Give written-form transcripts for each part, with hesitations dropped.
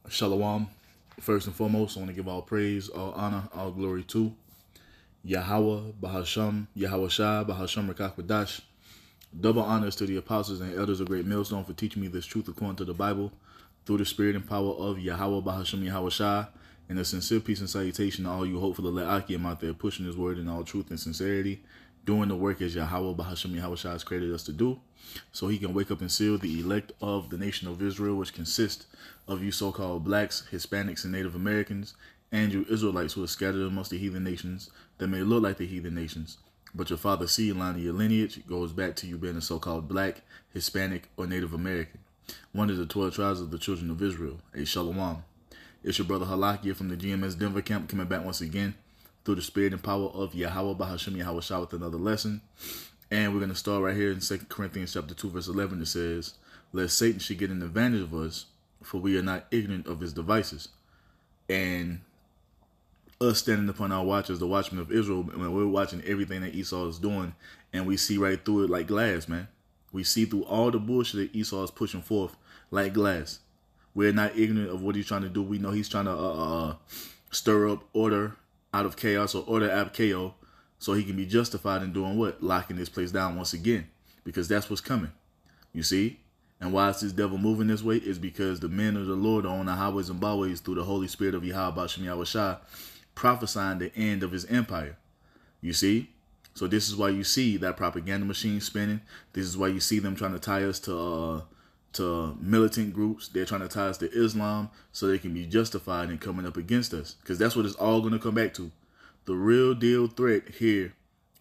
Shalom. First and foremost, I want to give all praise, all honor, all glory to Yahweh, Bahasham, Yahweh Shai, Bahasham Rakakwadash. Double honors to the apostles and elders of Great Millstone for teaching me this truth according to the Bible through the spirit and power of Yahweh, Bahasham, Yahweh Shai. And a sincere peace and salutation to all you hopeful Le'akim out there pushing his word in all truth and sincerity, doing the work as Yahweh, Bahasham, Yahweh Shai has created us to do, so he can wake up and seal the elect of the nation of Israel, which consists of you so-called blacks, Hispanics, and Native Americans, and you Israelites who are scattered amongst the heathen nations that may look like the heathen nations, but your father's seed line of your lineage goes back to you being a so-called black, Hispanic, or Native American, one of the 12 tribes of the children of Israel, a Shalom. It's your brother Halakia from the GMS Denver camp coming back once again through the spirit and power of Yahweh, Bahasham, Yahweh Shah with another lesson. And we're going to start right here in 2 Corinthians chapter 2, verse 11. It says, "Lest Satan should get an advantage of us, for we are not ignorant of his devices." And us standing upon our watch as the watchmen of Israel, when we're watching everything that Esau is doing, and we see right through it like glass, man. We see through all the bullshit that Esau is pushing forth like glass. We're not ignorant of what he's trying to do. We know he's trying to stir up order out of chaos, or order ab chaos, so he can be justified in doing what? Locking this place down once again. Because that's what's coming. You see? And why is this devil moving this way? Is because the men of the Lord are on the highways and byways through the Holy Spirit of Yahweh Bashem Yahweh Shai, prophesying the end of his empire. You see? So this is why you see that propaganda machine spinning. This is why you see them trying to tie us to militant groups. They're trying to tie us to Islam so they can be justified in coming up against us. Because that's what it's all going to come back to. The real deal threat here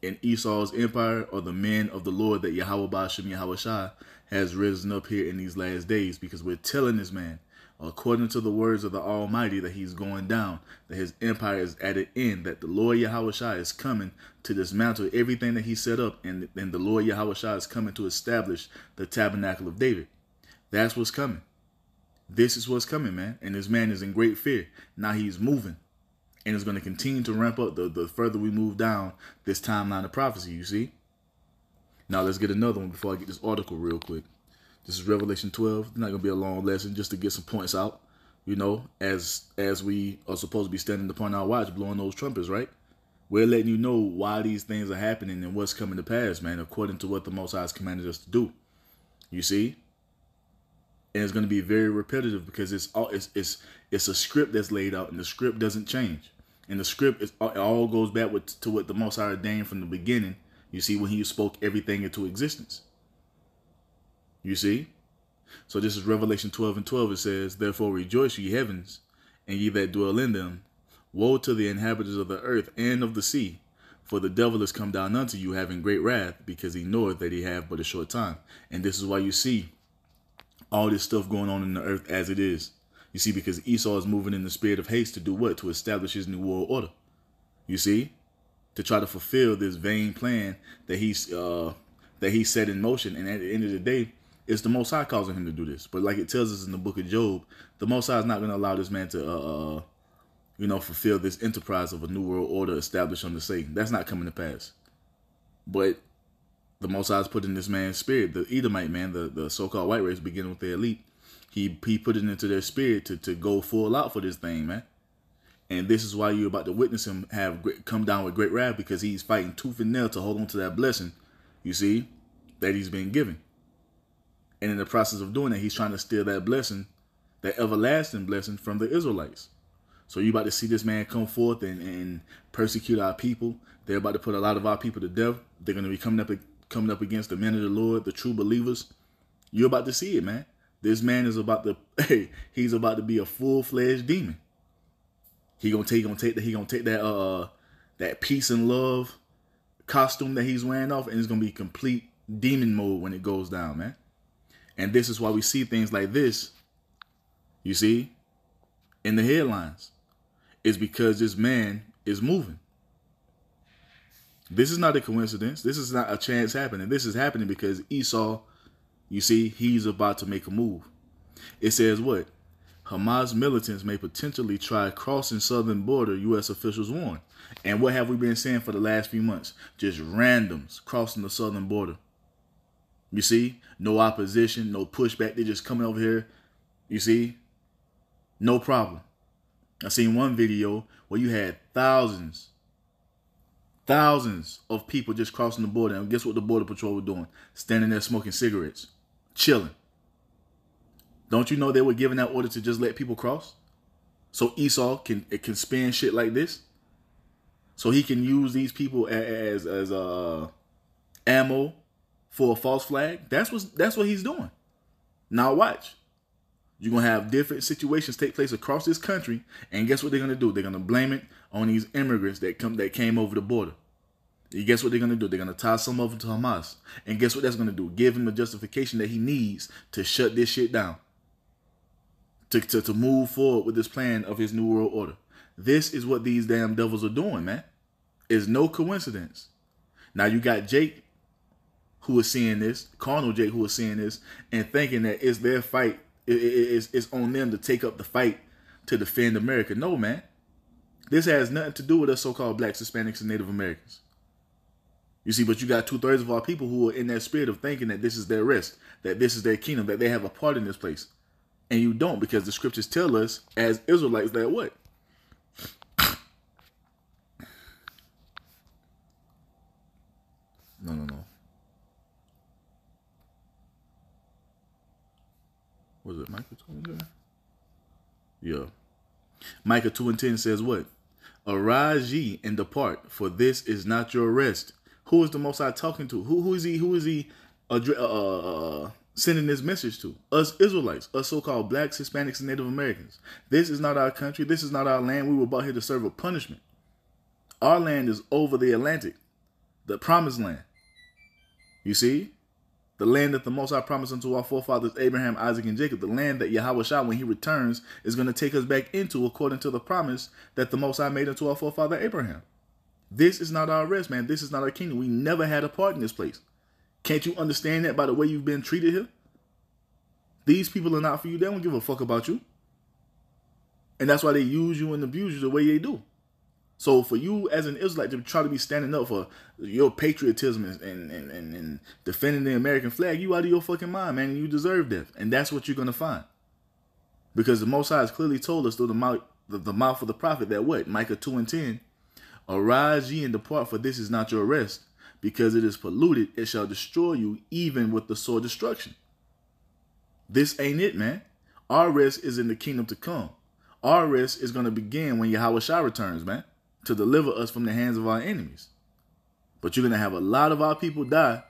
in Esau's empire are the men of the Lord that Yahweh Bashem Yahweh Shai has risen up here in these last days, because we're telling this man, according to the words of the Almighty, that he's going down, that his empire is at an end, that the Lord Yahweh Shai is coming to dismantle everything that he set up, and the Lord Yahweh Shai is coming to establish the tabernacle of David. That's what's coming. This is what's coming, man. And this man is in great fear. Now he's moving. And it's going to continue to ramp up the further we move down this timeline of prophecy, you see? Now let's get another one before I get this article real quick. This is Revelation 12. It's not going to be a long lesson, just to get some points out. You know, as we are supposed to be standing upon our watch blowing those trumpets, right? We're letting you know why these things are happening and what's coming to pass, man, according to what the Most High has commanded us to do. You see? And it's going to be very repetitive, because it's a script that's laid out, and the script doesn't change. And the script it all goes back to what the Most High ordained from the beginning. You see, when he spoke everything into existence. You see? So this is Revelation 12 and 12. It says, "Therefore rejoice, ye heavens, and ye that dwell in them. Woe to the inhabitants of the earth and of the sea, for the devil is come down unto you, having great wrath, because he knoweth that he have but a short time." And this is why you see all this stuff going on in the earth as it is. You see, because Esau is moving in the spirit of haste to do what? To establish his new world order. You see? To try to fulfill this vain plan that he set in motion. And at the end of the day, it's the Most High causing him to do this. But like it tells us in the book of Job, the Most High is not going to allow this man to, fulfill this enterprise of a new world order established under Satan. That's not coming to pass. But the Most High is put in this man's spirit, the Edomite man, the so-called white race, beginning with the elite. He put it into their spirit to go full out for this thing, man. And this is why you're about to witness him come down with great wrath, because he's fighting tooth and nail to hold on to that blessing, you see, that he's been given. And in the process of doing that, he's trying to steal that blessing, that everlasting blessing, from the Israelites. So you're about to see this man come forth and persecute our people. They're about to put a lot of our people to death. They're going to be coming up against the men of the Lord, the true believers. You're about to see it, man. This man is about to, he's about to be a full-fledged demon. He gonna take that peace and love costume that he's wearing off, and it's gonna be complete demon mode when it goes down, man. And this is why we see things like this, you see, in the headlines. It's because this man is moving. This is not a coincidence. This is not a chance happening. This is happening because Esau, you see, he's about to make a move. It says what? Hamas militants may potentially try crossing southern border, U.S. officials warn. And what have we been saying for the last few months? Just randoms crossing the southern border. You see? No opposition, no pushback. They're just coming over here, you see, No problem. I seen one video where you had thousands of people just crossing the border. And guess what the Border Patrol were doing? Standing there smoking cigarettes, chilling. Don't you know they were giving that order to just let people cross? So Esau can spin shit like this? So he can use these people as ammo for a false flag? That's what he's doing. Now watch. You're going to have different situations take place across this country, and guess what they're going to do? They're going to blame it on these immigrants that came over the border. And guess what they're going to do? They're going to tie some of them to Hamas. And guess what that's going to do? Give him the justification that he needs to shut this shit down. To move forward with this plan of his new world order. This is what these damn devils are doing, man. It's no coincidence. Now you got Jake, who is seeing this, carnal Jake, who is seeing this, and thinking that it's their fight. It's on them to take up the fight to defend America. No, man. This has nothing to do with us so-called blacks, Hispanics, and Native Americans. You see, but you got 2/3 of our people who are in that spirit of thinking that this is their rest, that this is their kingdom, that they have a part in this place. And you don't, because the scriptures tell us as Israelites that what? No. Was it Micah 2:10? Yeah. Micah 2:10 says what? Arise ye and depart, for this is not your rest. Who is the Most High talking to? Who is he? Who is he sending this message to? Us Israelites, us so-called blacks, Hispanics, and Native Americans. This is not our country. This is not our land. We were brought here to serve a punishment. Our land is over the Atlantic, the promised land. You see? The land that the Most High promised unto our forefathers, Abraham, Isaac, and Jacob. The land that Yahweh Shah, when he returns, is going to take us back into according to the promise that the Most High made unto our forefather, Abraham. This is not our rest, man. This is not our kingdom. We never had a part in this place. Can't you understand that by the way you've been treated here? These people are not for you. They don't give a fuck about you. And that's why they use you and abuse you the way they do. So for you as an Israelite to try to be standing up for your patriotism and defending the American flag, you out of your fucking mind, man, and you deserve death. And that's what you're going to find. Because the Most High has clearly told us through the mouth of the prophet that what? Micah 2:10, arise ye and depart, for this is not your rest. Because it is polluted, it shall destroy you even with the sword destruction. This ain't it, man. Our rest is in the kingdom to come. Our rest is going to begin when Yahweh Shah returns, man, to deliver us from the hands of our enemies. But you're going to have a lot of our people die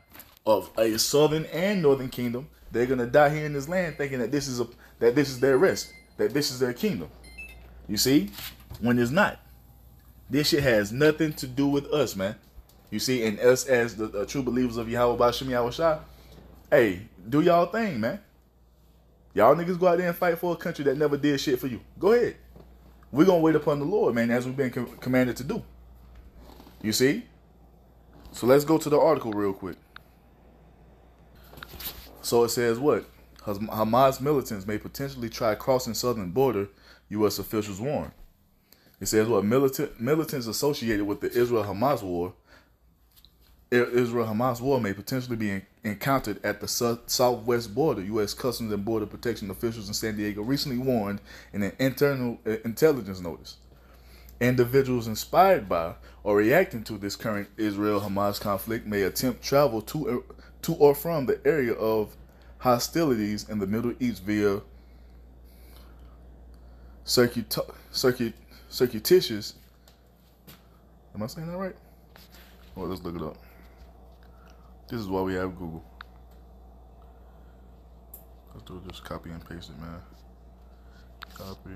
of a southern and northern kingdom. They're going to die here in this land thinking that this is their rest, that this is their kingdom. You see? When it's not. This shit has nothing to do with us, man. You see, and us as the true believers of Yahweh B'Shem Yahweh Shah, hey, do y'all thing, man. Y'all niggas go out there and fight for a country that never did shit for you. Go ahead. We're going to wait upon the Lord, man, as we've been commanded to do. You see? So let's go to the article real quick. So it says what? Hamas militants may potentially try crossing southern border, U.S. officials warn. It says what? Militants associated with the Israel-Hamas war may potentially be encountered at the southwest border. U.S. Customs and Border Protection officials in San Diego recently warned in an internal intelligence notice. Individuals inspired by or reacting to this current Israel-Hamas conflict may attempt travel to or from the area of hostilities in the Middle East via circuitous. Am I saying that right? Well, let's look it up. This is why we have Google. Let's do it, just copy and paste it, man. Copy.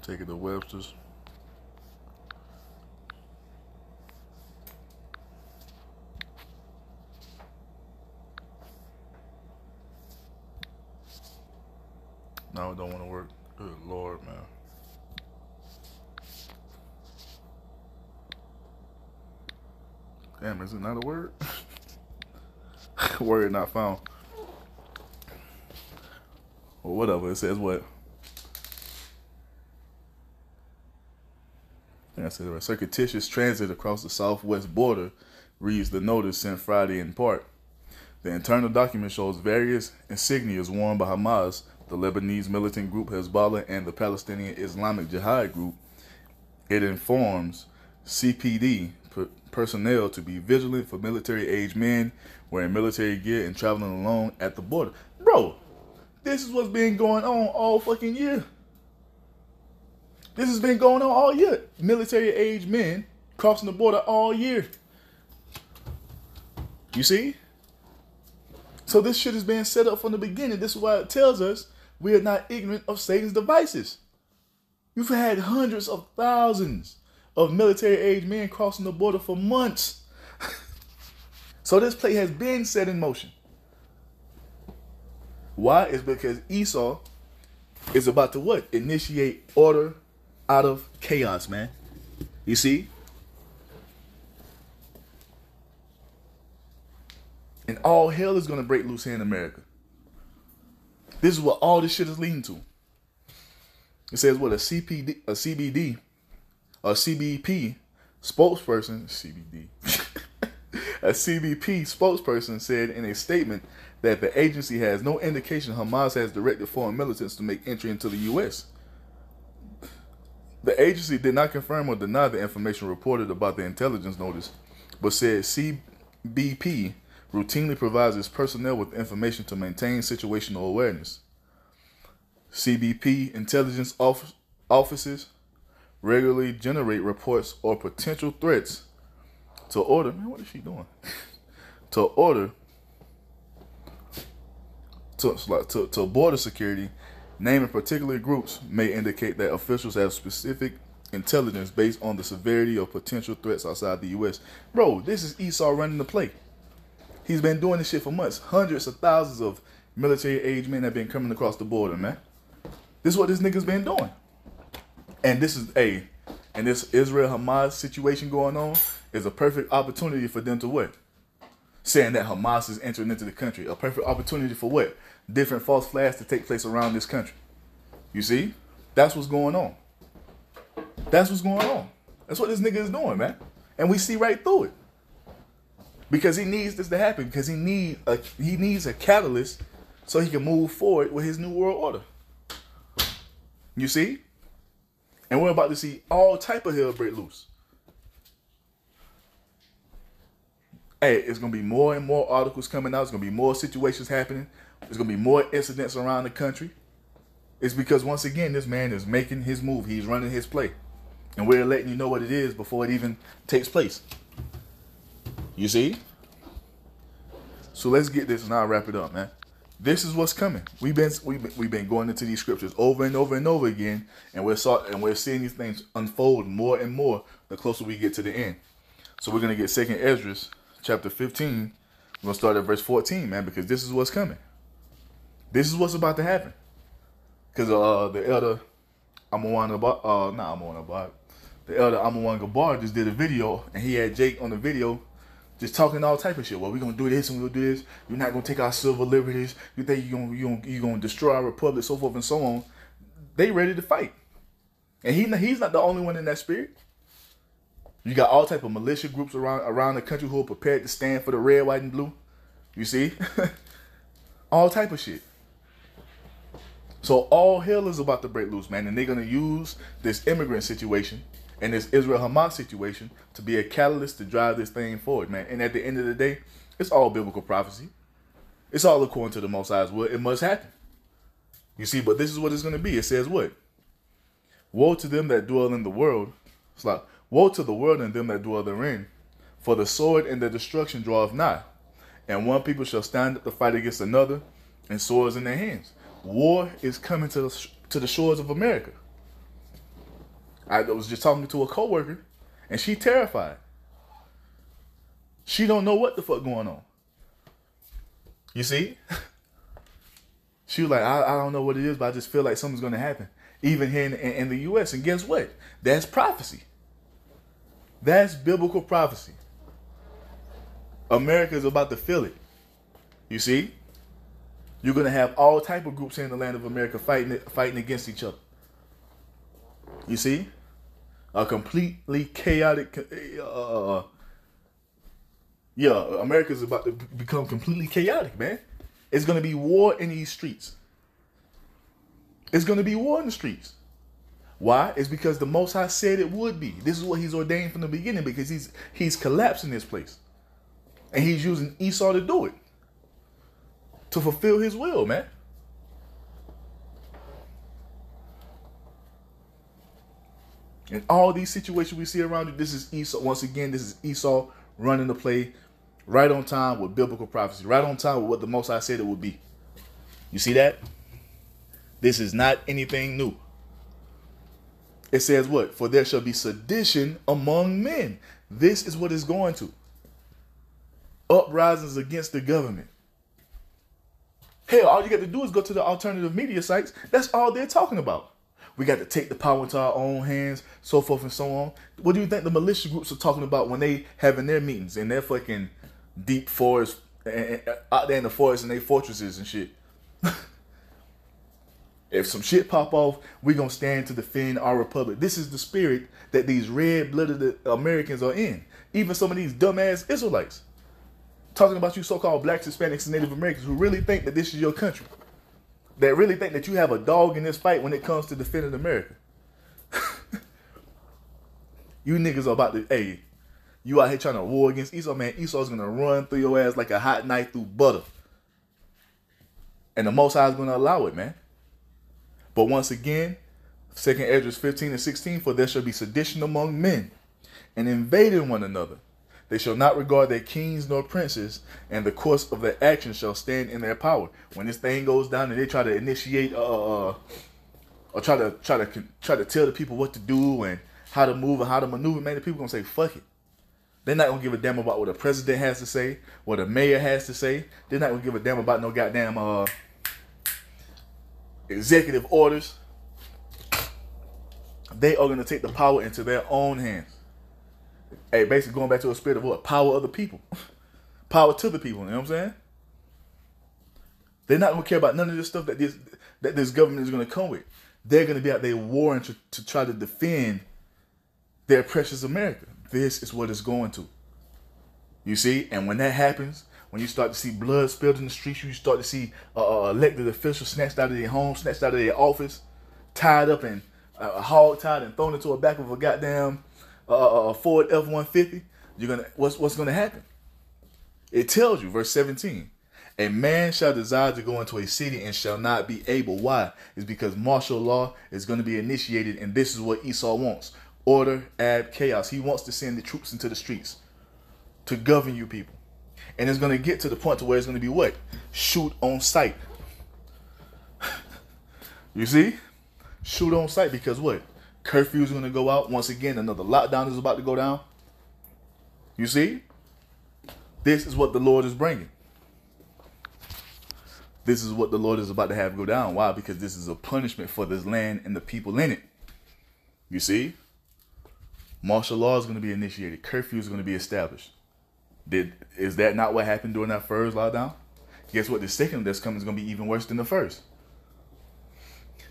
Take it to Webster's. Now it don't want to work. Good Lord, man. Damn, is it not a word? Word not found. Or whatever. It says what? I said right. Circuitous transit across the southwest border, reads the notice sent Friday in part. The internal document shows various insignias worn by Hamas the Lebanese militant group Hezbollah, and the Palestinian Islamic Jihad group, it informs CPD personnel to be vigilant for military-age men wearing military gear and traveling alone at the border. Bro, this is what's been going on all fucking year. This has been going on all year. Military-age men crossing the border all year. You see? So this shit is being set up from the beginning. This is why it tells us we are not ignorant of Satan's devices. You've had hundreds of thousands of military-age men crossing the border for months. So this play has been set in motion. Why? It's because Esau is about to what? Initiate order out of chaos, man. You see? And all hell is going to break loose here in America. This is what all this shit is leading to. It says what a CBP spokesperson, a CBP spokesperson said in a statement that the agency has no indication Hamas has directed foreign militants to make entry into the U.S. The agency did not confirm or deny the information reported about the intelligence notice, but said CBP routinely provides its personnel with information to maintain situational awareness. CBP intelligence offices regularly generate reports or potential threats to order. Man, what is she doing? To order to border security. Naming particular groups may indicate that officials have specific intelligence based on the severity of potential threats outside the U.S. Bro, this is Esau running the play. He's been doing this shit for months. Hundreds of thousands of military-age men have been coming across the border, man. This is what this nigga's been doing. And this is and this Israel-Hamas situation going on is a perfect opportunity for them to what? Saying that Hamas is entering into the country. A perfect opportunity for what? Different false flags to take place around this country. You see? That's what's going on. That's what's going on. That's what this nigga is doing, man. And we see right through it. Because he needs this to happen. Because he needs a catalyst so he can move forward with his new world order. You see? And we're about to see all type of hell break loose. Hey, it's going to be more and more articles coming out. It's going to be more situations happening. There's going to be more incidents around the country. It's because, once again, this man is making his move. He's running his play. And we're letting you know what it is before it even takes place. You see? So let's get this and I'll wrap it up, man. This is what's coming. We've been going into these scriptures over and over and over again, and we're seeing these things unfold more and more the closer we get to the end. So we're gonna get 2nd Ezra chapter 15. We're gonna start at verse 14, man, because this is what's coming. This is what's about to happen. Because the elder Amawan Gabar just did a video, and he had Jake on the video just talking all type of shit. Well, we're gonna do this and we'll do this. You're not gonna take our civil liberties. You think you're gonna destroy our republic, so forth and so on. They ready to fight, and he's not the only one in that spirit. You got all type of militia groups around the country who are prepared to stand for the red, white, and blue. You see, all type of shit. So all hell is about to break loose, man, and they're gonna use this immigrant situation and this Israel-Hamas situation to be a catalyst to drive this thing forward, man. And at the end of the day, it's all biblical prophecy. It's all according to the Most High's will. It must happen. You see, but this is what it's going to be. It says what? Woe to them that dwell in the world. It's like, woe to the world and them that dwell therein. For the sword and the destruction draweth nigh. And one people shall stand up to fight against another, and swords in their hands. War is coming to the shores of America. I was just talking to a coworker, and she terrified. She don't know what the fuck going on. You see? She was like, I don't know what it is, but I just feel like something's going to happen. Even here in the U.S. And guess what? That's prophecy. That's biblical prophecy. America is about to feel it. You see? You're going to have all type of groups here in the land of America fighting against each other. You see? A completely chaotic, America's about to become completely chaotic, man. It's going to be war in these streets. It's going to be war in the streets. Why? It's because the Most High said it would be. This is what he's ordained from the beginning, because he's collapsing this place. And he's using Esau to do it. To fulfill his will, man. In all these situations we see around you, this is Esau. Once again, this is Esau running the play right on time with biblical prophecy. Right on time with what the Most High said it would be. You see that? This is not anything new. It says what? For there shall be sedition among men. This is what it's going to. Uprisings against the government. Hell, all you got to do is go to the alternative media sites. That's all they're talking about. We got to take the power into our own hands, so forth and so on. What do you think the militia groups are talking about when they having their meetings in their fucking deep forest, out there in the forest and their fortresses and shit? If some shit pop off, we gonna stand to defend our republic. This is the spirit that these red-blooded Americans are in. Even some of these dumbass Israelites. Talking about you so-called blacks, Hispanics, and Native Americans who really think that this is your country. That really think that you have a dog in this fight when it comes to defending America. You niggas are about to, hey, you out here trying to war against Esau, man. Esau's gonna run through your ass like a hot knife through butter. And the Most High is gonna allow it, man. But once again, 2 Esdras 15 and 16, for there shall be sedition among men, and invading one another. They shall not regard their kings nor princes, and the course of their actions shall stand in their power. When this thing goes down and they try to initiate, or try to tell the people what to do and how to move and how to maneuver, man, the people gonna say fuck it. They're not gonna give a damn about what the president has to say, what the mayor has to say. They're not gonna give a damn about no goddamn executive orders. They are going to take the power into their own hands. Hey, basically going back to a spirit of what? Power of the people. Power to the people, you know what I'm saying? They're not going to care about none of this stuff that this government is going to come with. They're going to be out there warring to try to defend their precious America. This is what it's going to. You see? And when that happens, when you start to see blood spilled in the streets, you start to see elected officials snatched out of their home, snatched out of their office, tied up and hog-tied and thrown into the back of a goddamn Ford F-150. What's gonna happen? It tells you, verse 17, a man shall desire to go into a city and shall not be able. Why? It's because martial law is going to be initiated, and this is what Esau wants: order, chaos. He wants to send the troops into the streets to govern you people. And it's going to get to the point to where it's going to be what? Shoot on sight. You see? Shoot on sight, because what? Curfew is going to go out. Once again, another lockdown is about to go down. You see? This is what the Lord is bringing. This is what the Lord is about to have go down. Why? Because this is a punishment for this land and the people in it. You see? Martial law is going to be initiated. Curfew is going to be established. Is that not what happened during that first lockdown? Guess what? The second that's coming is going to be even worse than the first.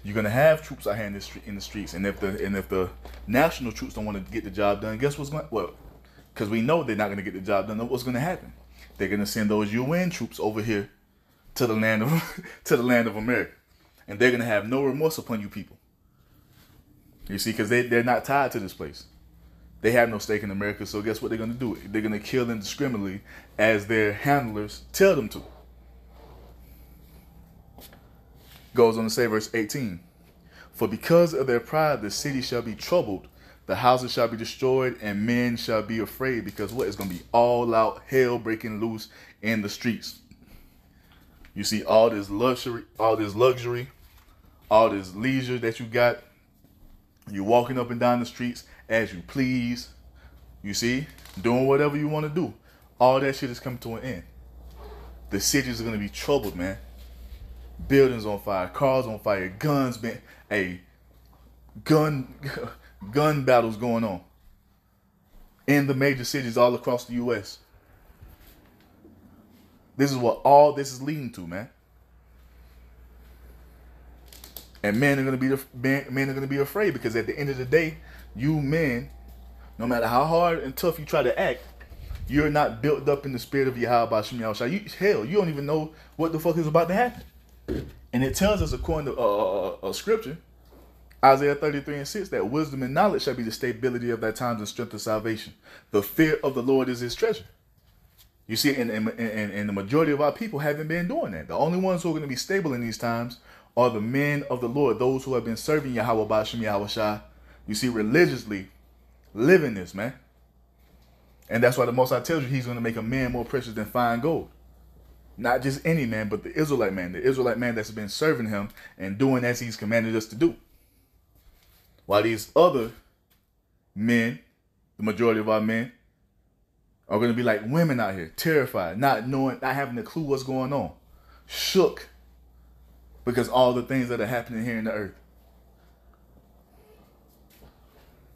You're going to have troops out here in the streets, and if the national troops don't want to get the job done, guess what's going to, well, because we know they're not going to get the job done, what's going to happen? They're going to send those UN troops over here to the land of America, and they're going to have no remorse upon you people. You see, because they're not tied to this place. They have no stake in America, so guess what they're going to do? They're going to kill indiscriminately as their handlers tell them to. Goes on to say, verse 18, for because of their pride, the city shall be troubled, the houses shall be destroyed, and men shall be afraid, because what? It's going to be all out hell breaking loose in the streets. You see all this luxury, all this leisure that you got. You're walking up and down the streets as you please. You see, doing whatever you want to do. All that shit is coming to an end. The cities are going to be troubled, man. Buildings on fire, cars on fire, guns, man. Gun battles going on in the major cities all across the U.S. This is what all this is leading to, man. And men are going to be afraid, because at the end of the day, you men, no matter how hard and tough you try to act, you're not built up in the spirit of Yahweh B'Shem Yahushua. Hell, you don't even know what the fuck is about to happen. And it tells us, according to scripture, Isaiah 33:6, that wisdom and knowledge shall be the stability of thy times and strength of salvation. The fear of the Lord is his treasure. You see, and the majority of our people haven't been doing that. The only ones who are going to be stable in these times are the men of the Lord, those who have been serving Yahweh Ba'ashem Yahweh Shai. You see, religiously living this, man. And that's why the Most High tells you he's going to make a man more precious than fine gold. Not just any man, but the Israelite man that's been serving him and doing as he's commanded us to do. While these other men, the majority of our men, are going to be like women out here, terrified, not knowing, not having a clue what's going on, shook because all the things that are happening here in the earth.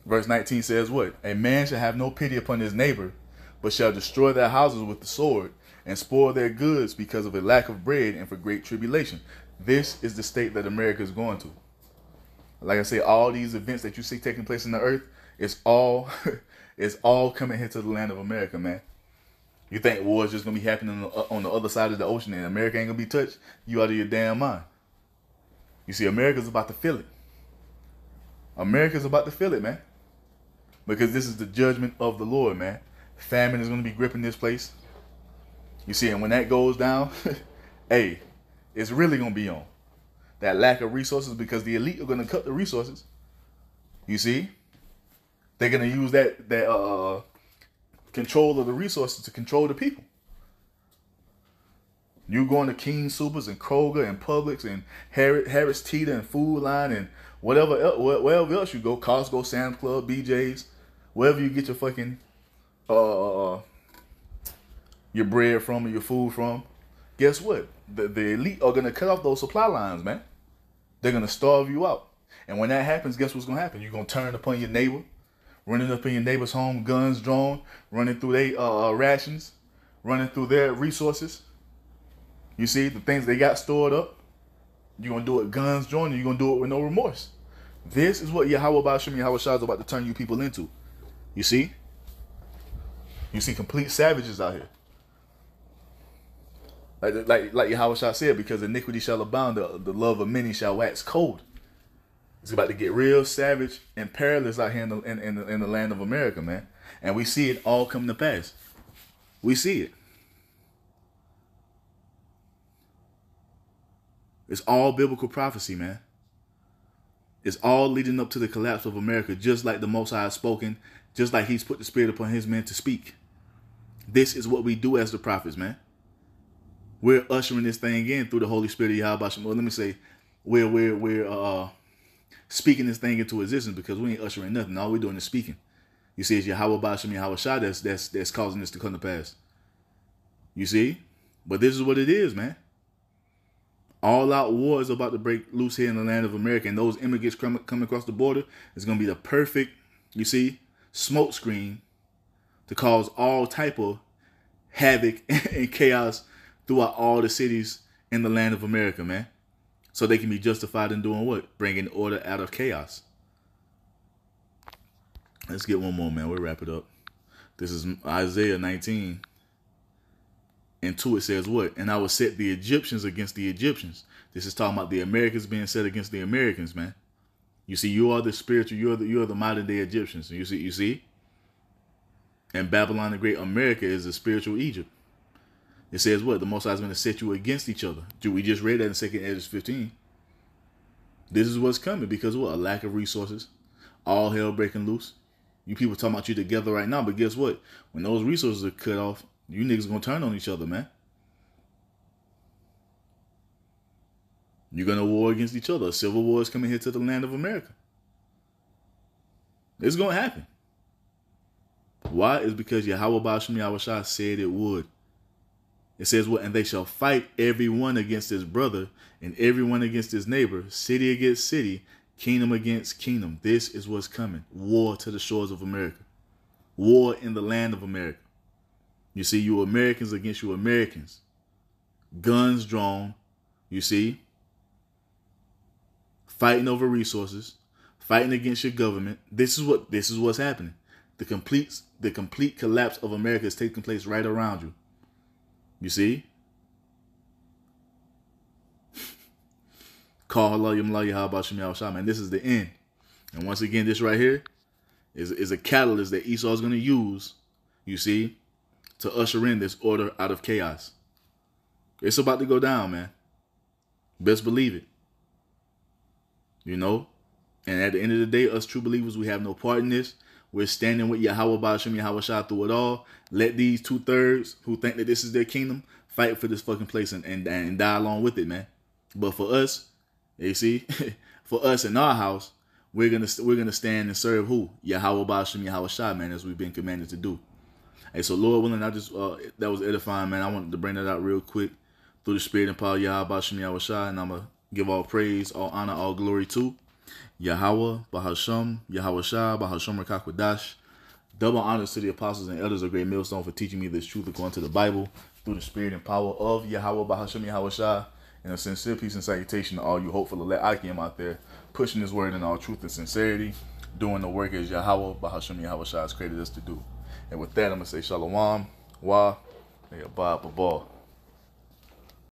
Verse 19 says what? A man shall have no pity upon his neighbor, but shall destroy their houses with the sword and spoil their goods because of a lack of bread and for great tribulation. This is the state that America is going to. Like I say, all these events that you see taking place in the earth, it's all coming here to the land of America, man. You think war is just going to be happening on the other side of the ocean and America ain't going to be touched? You out of your damn mind. You see, America's about to feel it. America's about to feel it, man. Because this is the judgment of the Lord, man. Famine is going to be gripping this place. You see, and when that goes down, hey, it's really going to be on. That lack of resources, because the elite are going to cut the resources. You see? They're going to use that control of the resources to control the people. You going to King Supers and Kroger and Publix and Harris Teeter and Food Line and wherever else you go, Costco, Sam's Club, BJ's, wherever you get your fucking your bread from or your food from. Guess what? The elite are going to cut off those supply lines, man. They're going to starve you out. And when that happens, guess what's going to happen? You're going to turn upon your neighbor, running up in your neighbor's home, guns drawn, running through their rations, running through their resources. You see, the things they got stored up. You're going to do it guns drawn, and you're going to do it with no remorse. This is what Yahweh Ba'ashem Yahweh Shai is about to turn you people into. You see? You see complete savages out here. Like Yahweh Shai said, because iniquity shall abound, the love of many shall wax cold. It's about to get real savage and perilous out here in the land of America, man. And we see it all come to pass. We see it. It's all biblical prophecy, man. It's all leading up to the collapse of America, just like the Most High has spoken, just like he's put the Spirit upon his men to speak. This is what we do as the prophets, man. We're ushering this thing in through the Holy Spirit of Yahweh. Well, let me say, we're speaking this thing into existence, because we ain't ushering nothing. All we're doing is speaking. You see, it's Yahweh Ba'ashem Yahweh Shai that's causing this to come to pass. You see? But this is what it is, man. All out war is about to break loose here in the land of America, and those immigrants coming across the border is going to be the perfect, you see, smoke screen to cause all type of havoc and chaos throughout all the cities in the land of America, man. So they can be justified in doing what? Bringing order out of chaos. Let's get one more, man. We'll wrap it up. This is Isaiah 19. And 2 it says what? And I will set the Egyptians against the Egyptians. This is talking about the Americans being set against the Americans, man. You see, you are the spiritual, you are the modern day Egyptians. You see? And Babylon the Great, America, is the spiritual Egypt. It says what? The Most High is going to set you against each other. Dude, we just read that in 2 Ezra 15. This is what's coming, because what? A lack of resources. All hell breaking loose. You people talking about you together right now, but guess what? When those resources are cut off, you niggas gonna turn on each other, man. You're gonna war against each other. A civil war is coming here to the land of America. It's gonna happen. Why? It's because Yahweh Ba'ashem Yahweh Shai said it would. It says what? And they shall fight everyone against his brother and everyone against his neighbor, city against city, kingdom against kingdom. This is what's coming. War to the shores of America. War in the land of America. You see, you Americans against you Americans. Guns drawn, you see. Fighting over resources. Fighting against your government. This is what's happening. The complete collapse of America is taking place right around you. You see? Call Allah Yumla Yahaba Shem Yahushua, man. This is the end. And once again, this right here is a catalyst that Esau is going to use, you see, to usher in this order out of chaos. It's about to go down, man. Best believe it. You know? And at the end of the day, us true believers, we have no part in this. We're standing with Yahweh Ba'ashem Yahweh Shah through it all. Let these 2/3 who think that this is their kingdom fight for this fucking place and die along with it, man. But for us, you see, for us in our house, we're gonna stand and serve who? Yahweh Ba'ashem Yahweh Shah, man, as we've been commanded to do. Hey, so Lord willing, I just that was edifying, man. I wanted to bring that out real quick through the spirit and power of Yahweh Ba'ashem Yahweh Shah, and I'm gonna give all praise, all honor, all glory to Yahweh, Bahasham, Yahweh Shah, Bahasham Rakakwadash. Double honors to the apostles and elders of Great Millstone for teaching me this truth according to the Bible through the spirit and power of Yahweh, Bahasham, Yahweh Shah. And a sincere peace and salutation to all you hopeful elect Akim out there, pushing this word in all truth and sincerity, doing the work as Yahweh, Bahasham, Yahweh Shah has created us to do. And with that, I'm going to say Shalom, Wa, Abba, Babal.